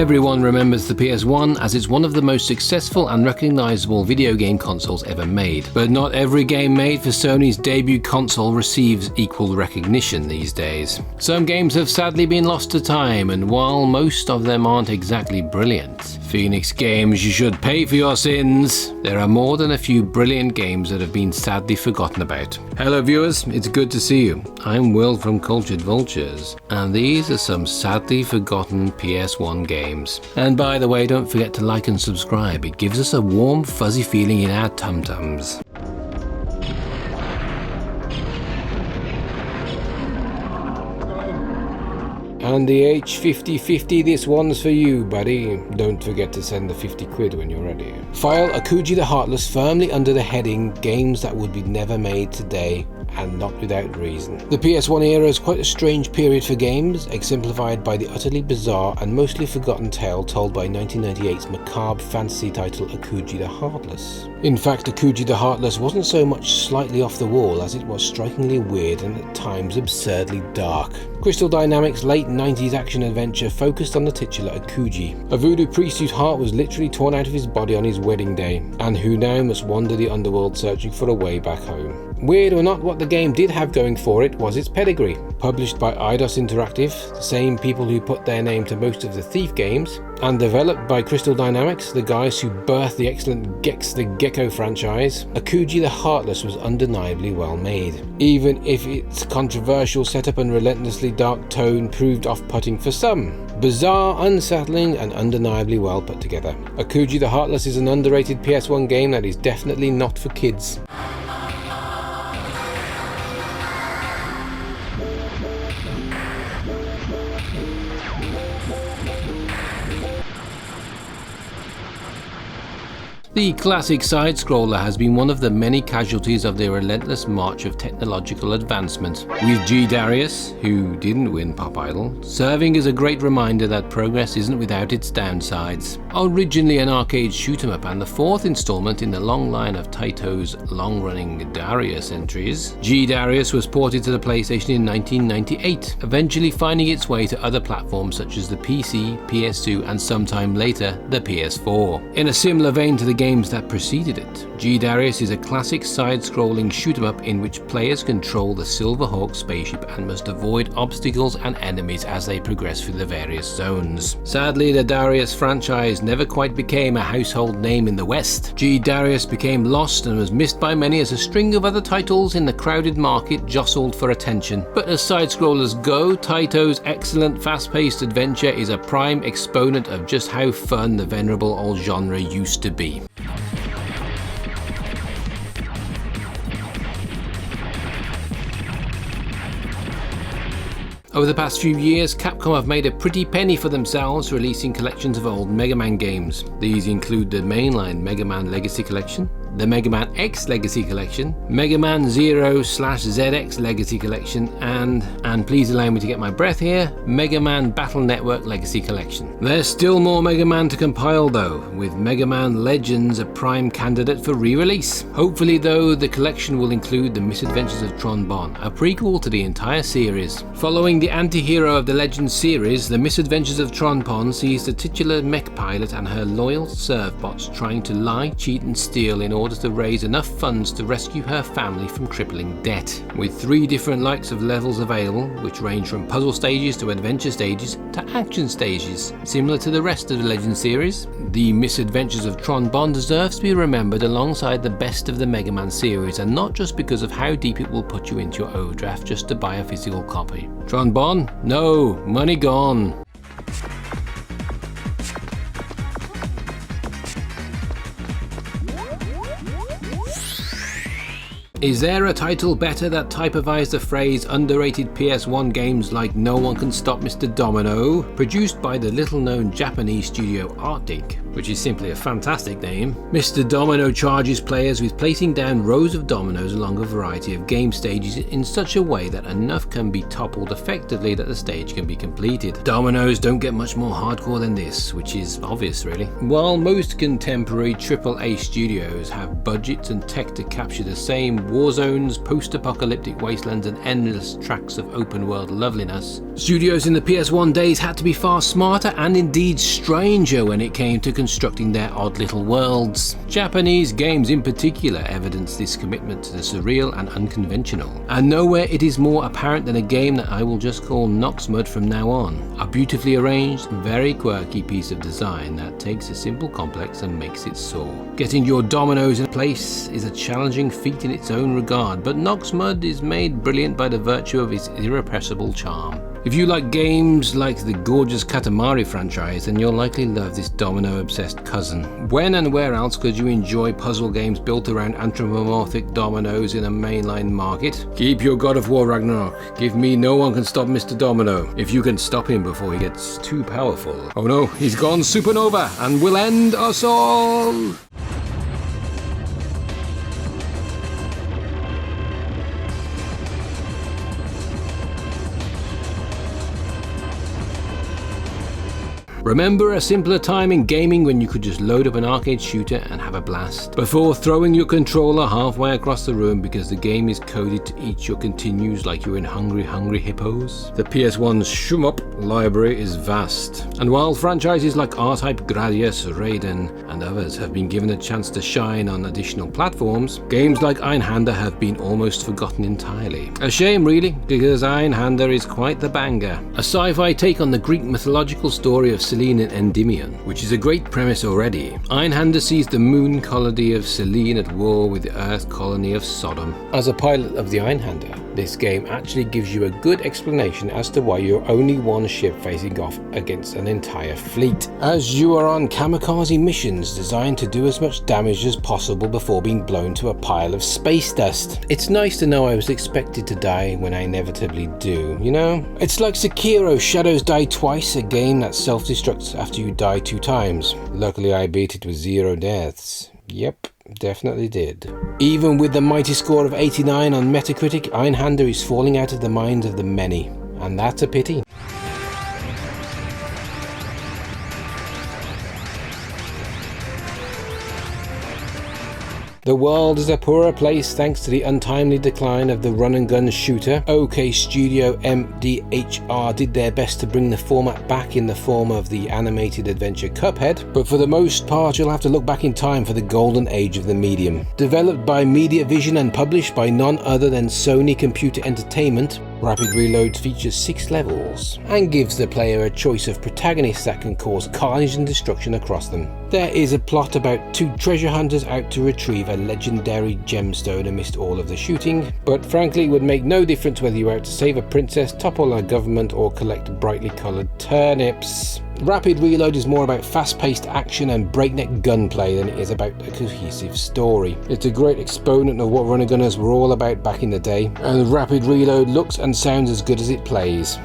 Everyone remembers the PS1 as it's one of the most successful and recognizable video game consoles ever made. But not every game made for Sony's debut console receives equal recognition these days. Some games have sadly been lost to time, and while most of them aren't exactly brilliant, Phoenix Games, you should pay for your sins. There are more than a few brilliant games that have been sadly forgotten about. Hello viewers, it's good to see you. I'm Will from Cultured Vultures, and these are some sadly forgotten PS1 games. And by the way, don't forget to like and subscribe. It gives us a warm, fuzzy feeling in our tum-tums. And the H5050, this one's for you, buddy. Don't forget to send the 50 quid when you're ready. File Akuji the Heartless firmly under the heading Games that would be never made today, and not without reason. The PS1 era is quite a strange period for games, exemplified by the utterly bizarre and mostly forgotten tale told by 1998's macabre fantasy title Akuji the Heartless. In fact, Akuji the Heartless wasn't so much slightly off the wall as it was strikingly weird and at times absurdly dark. Crystal Dynamics' late 90s action-adventure focused on the titular Akuji, a voodoo priest whose heart was literally torn out of his body on his wedding day, and who now must wander the underworld searching for a way back home. Weird or not, what the game did have going for it was its pedigree. Published by Eidos Interactive, the same people who put their name to most of the Thief games, and developed by Crystal Dynamics, the guys who birthed the excellent Gex the Gecko franchise, Akuji the Heartless was undeniably well made, even if its controversial setup and relentlessly dark tone proved off-putting for some. Bizarre, unsettling, and undeniably well put together. Akuji the Heartless is an underrated PS1 game that is definitely not for kids. The classic side-scroller has been one of the many casualties of the relentless march of technological advancement, with G. Darius, who didn't win Pop Idol, serving as a great reminder that progress isn't without its downsides. Originally an arcade shoot-'em-up and the fourth installment in the long line of Taito's long-running Darius entries, G. Darius was ported to the PlayStation in 1998, eventually finding its way to other platforms such as the PC, PS2 and sometime later the PS4. In a similar vein to the games that preceded it, G. Darius is a classic side-scrolling shoot-'em-up in which players control the Silverhawk spaceship and must avoid obstacles and enemies as they progress through the various zones. Sadly, the Darius franchise never quite became a household name in the West. G. Darius became lost and was missed by many as a string of other titles in the crowded market jostled for attention. But as side-scrollers go, Taito's excellent fast-paced adventure is a prime exponent of just how fun the venerable old genre used to be. Over the past few years, Capcom have made a pretty penny for themselves releasing collections of old Mega Man games. These include the mainline Mega Man Legacy Collection, the Mega Man X Legacy Collection, Mega Man 0/ZX Legacy Collection, and please allow me to get my breath here, Mega Man Battle Network Legacy Collection. There's still more Mega Man to compile though, with Mega Man Legends a prime candidate for re-release. Hopefully though, the collection will include The Misadventures of Tron Bonne, a prequel to the entire series. Following the anti-hero of the Legends series, The Misadventures of Tron Bonne sees the titular mech pilot and her loyal servbots trying to lie, cheat and steal in order to raise enough funds to rescue her family from crippling debt. With 3 different likes of levels available, which range from puzzle stages to adventure stages to action stages. Similar to the rest of the Legend series, The Misadventures of Tron Bonne deserves to be remembered alongside the best of the Mega Man series, and not just because of how deep it will put you into your overdraft just to buy a physical copy. Tron Bonne? No, money gone. Is there a title better that typifies the phrase underrated PS1 games like No One Can Stop Mr. Domino, produced by the little-known Japanese studio Arctic, which is simply a fantastic name? Mr. Domino charges players with placing down rows of dominoes along a variety of game stages in such a way that enough can be toppled effectively that the stage can be completed. Dominoes don't get much more hardcore than this, which is obvious really. While most contemporary AAA studios have budgets and tech to capture the same war zones, post-apocalyptic wastelands and endless tracts of open-world loveliness, studios in the PS1 days had to be far smarter and indeed stranger when it came to constructing their odd little worlds. Japanese games in particular evidence this commitment to the surreal and unconventional, and nowhere it is more apparent than a game that I will just call Noxmud from now on. A beautifully arranged, very quirky piece of design that takes a simple complex and makes it soar. Getting your dominoes in place is a challenging feat in its own regard, but Noxmud is made brilliant by the virtue of its irrepressible charm. If you like games like the gorgeous Katamari franchise, then you'll likely love this domino-obsessed cousin. When and where else could you enjoy puzzle games built around anthropomorphic dominoes in a mainline market? Keep your God of War Ragnarok. Give me No One Can Stop Mr. Domino, if you can stop him before he gets too powerful. Oh no, he's gone supernova and will end us all! Remember a simpler time in gaming when you could just load up an arcade shooter and have a blast, before throwing your controller halfway across the room because the game is coded to eat your continues like you're in Hungry Hippos? The PS1's shmup library is vast, and while franchises like R-Type, Gradius, Raiden and others have been given a chance to shine on additional platforms, games like Einhander have been almost forgotten entirely. A shame really, because Einhander is quite the banger. A sci-fi take on the Greek mythological story of Selene and Endymion, which is a great premise already. Einhander sees the moon colony of Selene at war with the earth colony of Sodom. As a pilot of the Einhander, this game actually gives you a good explanation as to why you're only one ship facing off against an entire fleet, as you are on kamikaze missions designed to do as much damage as possible before being blown to a pile of space dust. It's nice to know I was expected to die when I inevitably do, you know? It's like Sekiro Shadows Die Twice, a game that self-destructs after you die 2 times. Luckily I beat it with 0 deaths. Yep, definitely did. Even with the mighty score of 89 on Metacritic, Einhander is falling out of the minds of the many, and that's a pity. The world is a poorer place thanks to the untimely decline of the run-and-gun shooter. OK Studio MDHR did their best to bring the format back in the form of the animated adventure Cuphead, but for the most part you'll have to look back in time for the golden age of the medium. Developed by Media Vision and published by none other than Sony Computer Entertainment, Rapid Reload features 6 levels and gives the player a choice of protagonists that can cause carnage and destruction across them. There is a plot about 2 treasure hunters out to retrieve a legendary gemstone amidst all of the shooting, but frankly it would make no difference whether you're out to save a princess, topple a government or collect brightly coloured turnips. Rapid Reload is more about fast-paced action and breakneck gunplay than it is about a cohesive story. It's a great exponent of what run-and-gunners were all about back in the day, and Rapid Reload looks and sounds as good as it plays.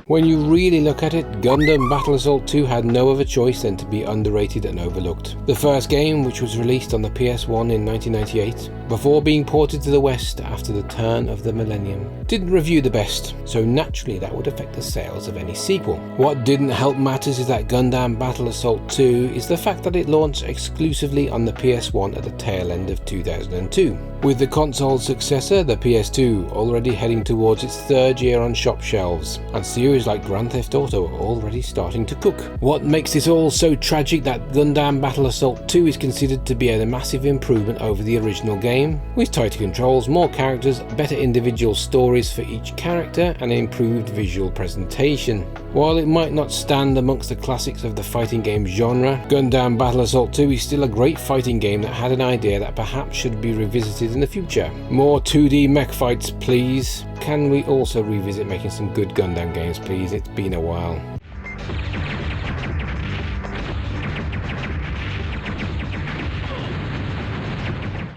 When you really look at it, Gundam Battle Assault 2 had no other choice than to be underrated and overlooked. The first game, which was released on the PS1 in 1998, before being ported to the West after the turn of the millennium, didn't review the best, so naturally that would affect the sales of any sequel. What didn't help matters is that Gundam Battle Assault 2 is the fact that it launched exclusively on the PS1 at the tail end of 2002, with the console's successor, the PS2, already heading towards its 3rd year on shop shelves, and series like Grand Theft Auto are already starting to cook. What makes it all so tragic that Gundam Battle Assault 2 is considered to be a massive improvement over the original game, with tighter controls, more characters, better individual stories for each character, and improved visual presentation. While it might not stand amongst the classics of the fighting game genre, Gundam Battle Assault 2 is still a great fighting game that had an idea that perhaps should be revisited in the future. More 2D mech fights please. Can we also revisit making some good Gundam games please? It's been a while.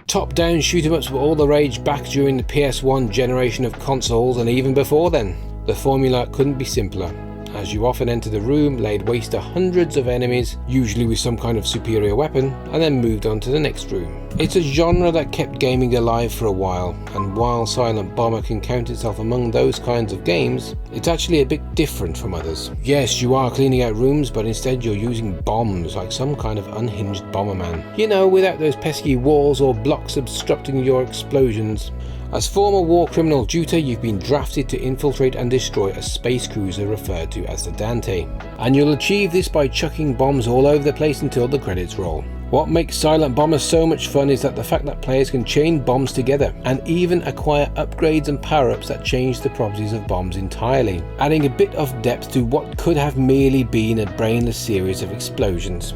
Top-down shoot-em-ups were all the rage back during the PS1 generation of consoles and even before then. The formula couldn't be simpler, as as you often enter the room, laid waste to hundreds of enemies, usually with some kind of superior weapon, and then moved on to the next room. It's a genre that kept gaming alive for a while, and while Silent Bomber can count itself among those kinds of games, it's actually a bit different from others. Yes, you are cleaning out rooms, but instead you're using bombs like some kind of unhinged bomberman. You know, without those pesky walls or blocks obstructing your explosions. As former war criminal Juta, you've been drafted to infiltrate and destroy a space cruiser referred to as the Dante. And you'll achieve this by chucking bombs all over the place until the credits roll. What makes Silent Bomber so much fun is that the fact that players can chain bombs together and even acquire upgrades and power-ups that change the properties of bombs entirely, adding a bit of depth to what could have merely been a brainless series of explosions.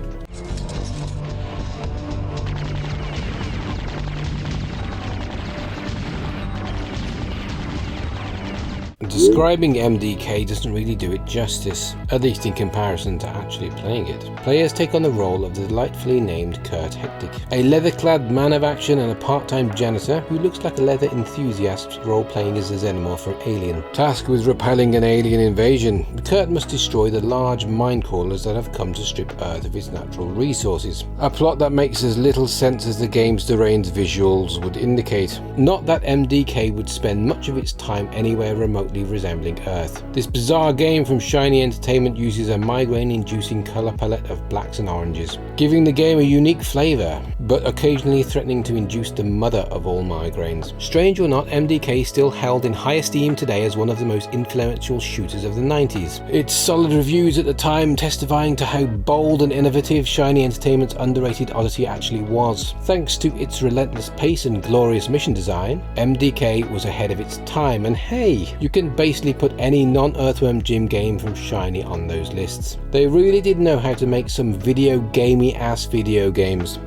Describing MDK doesn't really do it justice, at least in comparison to actually playing it. Players take on the role of the delightfully named Kurt Hectic, a leather-clad man of action and a part-time janitor who looks like a leather enthusiast role-playing as a xenomorph from Alien. Tasked with repelling an alien invasion, Kurt must destroy the large mine crawlers that have come to strip Earth of its natural resources. A plot that makes as little sense as the game's deranged visuals would indicate. Not that MDK would spend much of its time anywhere remotely resembling Earth. This bizarre game from Shiny Entertainment uses a migraine-inducing colour palette of blacks and oranges, giving the game a unique flavour, but occasionally threatening to induce the mother of all migraines. Strange or not, MDK is still held in high esteem today as one of the most influential shooters of the 90s. Its solid reviews at the time testifying to how bold and innovative Shiny Entertainment's underrated oddity actually was. Thanks to its relentless pace and glorious mission design, MDK was ahead of its time, and hey, you can basically put any non-Earthworm Jim game from Shiny on those lists. They really did know how to make some video gamey ass video games.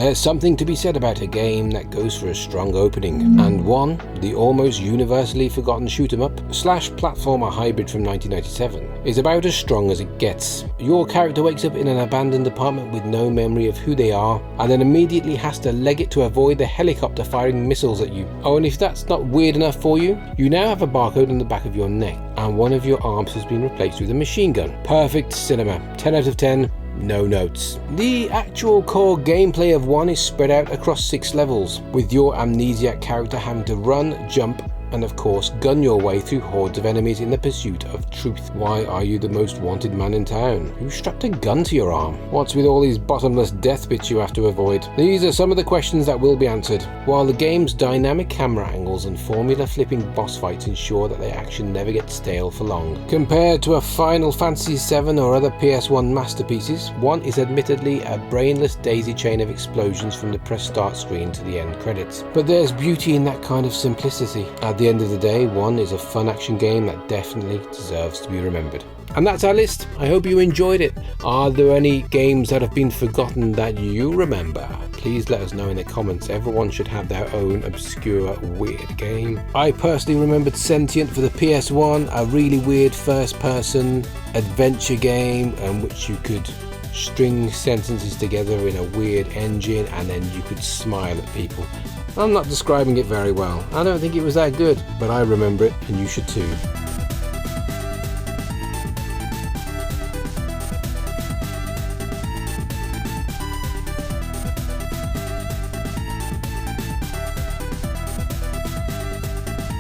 There's something to be said about a game that goes for a strong opening, and one, the almost universally forgotten shoot-'em-up / platformer hybrid from 1997, is about as strong as it gets. Your character wakes up in an abandoned apartment with no memory of who they are, and then immediately has to leg it to avoid the helicopter firing missiles at you. Oh, and if that's not weird enough for you, you now have a barcode on the back of your neck, and one of your arms has been replaced with a machine gun. Perfect cinema. 10 out of 10. No notes. The actual core gameplay of 1 is spread out across 6 levels, with your amnesiac character having to run, jump, and of course gun your way through hordes of enemies in the pursuit of truth. Why are you the most wanted man in town? Who strapped a gun to your arm? What's with all these bottomless death pits you have to avoid? These are some of the questions that will be answered, while the game's dynamic camera angles and formula flipping boss fights ensure that the action never gets stale for long. Compared to a Final Fantasy VII or other PS1 masterpieces, 1 is admittedly a brainless daisy chain of explosions from the press start screen to the end credits. But there's beauty in that kind of simplicity. At the end of the day, 1 is a fun action game that definitely deserves to be remembered. And that's our list. I hope you enjoyed it. Are there any games that have been forgotten that you remember? Please let us know in the comments. Everyone should have their own obscure, weird game. I personally remembered Sentient for the PS1, a really weird first-person adventure game in which you could string sentences together in a weird engine and then you could smile at people. I'm not describing it very well. I don't think it was that good, but I remember it and you should too.